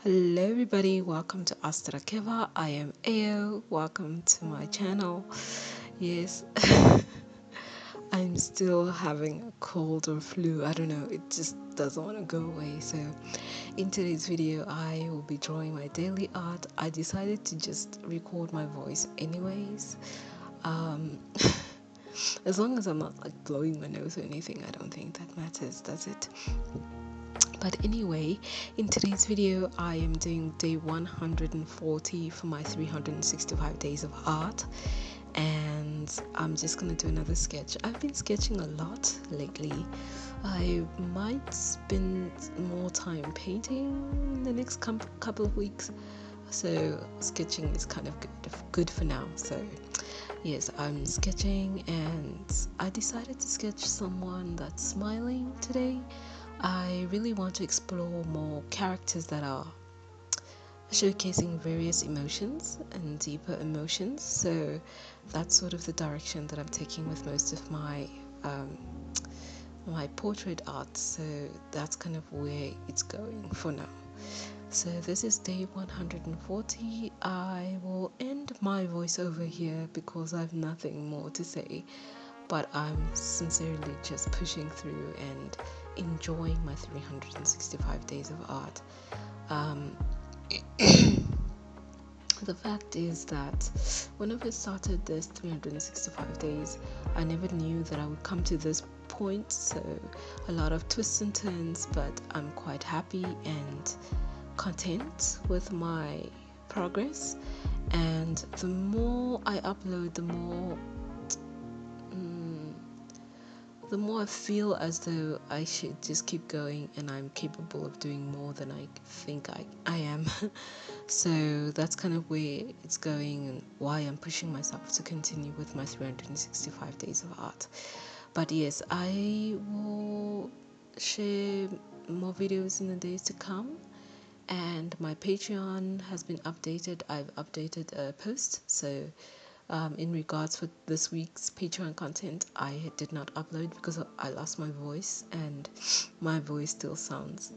Hello everybody, welcome to astraeakeva. I am Ao. Welcome to my channel. Yes, I'm still having a cold or flu. I don't know, it just doesn't want to go away. So in today's video I will be drawing my daily art. I decided to just record my voice anyways. As long as I'm not like blowing my nose or anything, I don't think that matters, does it? But anyway, in today's video I am doing day 140 for my 365 days of art, and I'm just gonna do another sketch. I've been sketching a lot lately. I might spend more time painting in the next couple of weeks, so sketching is kind of good for now. So yes, I'm sketching, and I decided to sketch someone that's smiling today. I really want to explore more characters that are showcasing various emotions and deeper emotions, so that's sort of the direction that I'm taking with most of my my portrait art. So that's kind of where it's going for now. So this is day 140. I will end my voiceover here because I have nothing more to say, but I'm sincerely just pushing through and enjoying my 365 days of art. The fact is that whenever I started this 365 days, I never knew that I would come to this point, so a lot of twists and turns, but I'm quite happy and content with my progress. And the more I upload, the more I feel as though I should just keep going, and I'm capable of doing more than I think I am. So that's kind of where it's going and why I'm pushing myself to continue with my 365 days of art. But yes, I will share more videos in the days to come, and my Patreon has been updated. I've updated a post, so in regards for this week's Patreon content, I did not upload because I lost my voice, and my voice still sounds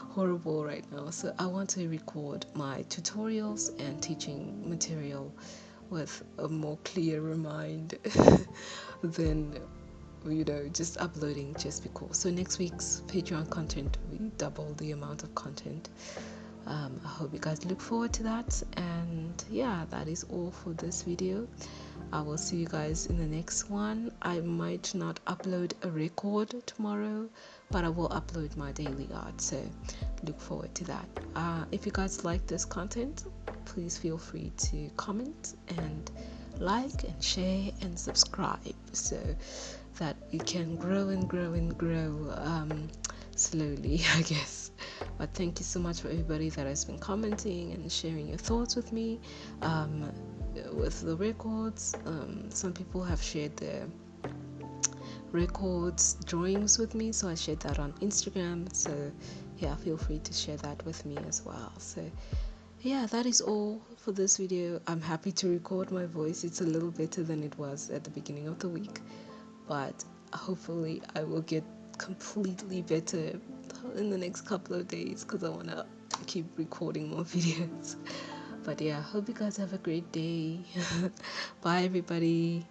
horrible right now. So I want to record my tutorials and teaching material with a more clearer mind than, just uploading just because. So next week's Patreon content will be double the amount of content. I hope you guys look forward to that, and yeah, that is all for this video. I will see you guys in the next one. I might not upload a record tomorrow, but I will upload my daily art, so look forward to that. If you guys like this content, please feel free to comment and like and share and subscribe, so that it can grow and grow and grow slowly, I guess. But thank you so much for everybody that has been commenting and sharing your thoughts with me with the records. Some people have shared their records drawings with me, so I shared that on Instagram. So yeah, feel free to share that with me as well. So yeah, that is all for this video. I'm happy to record my voice. It's a little better than it was at the beginning of the week, but hopefully I will get completely better in the next couple of days because I want to keep recording more videos. But yeah, hope you guys have a great day. Bye everybody.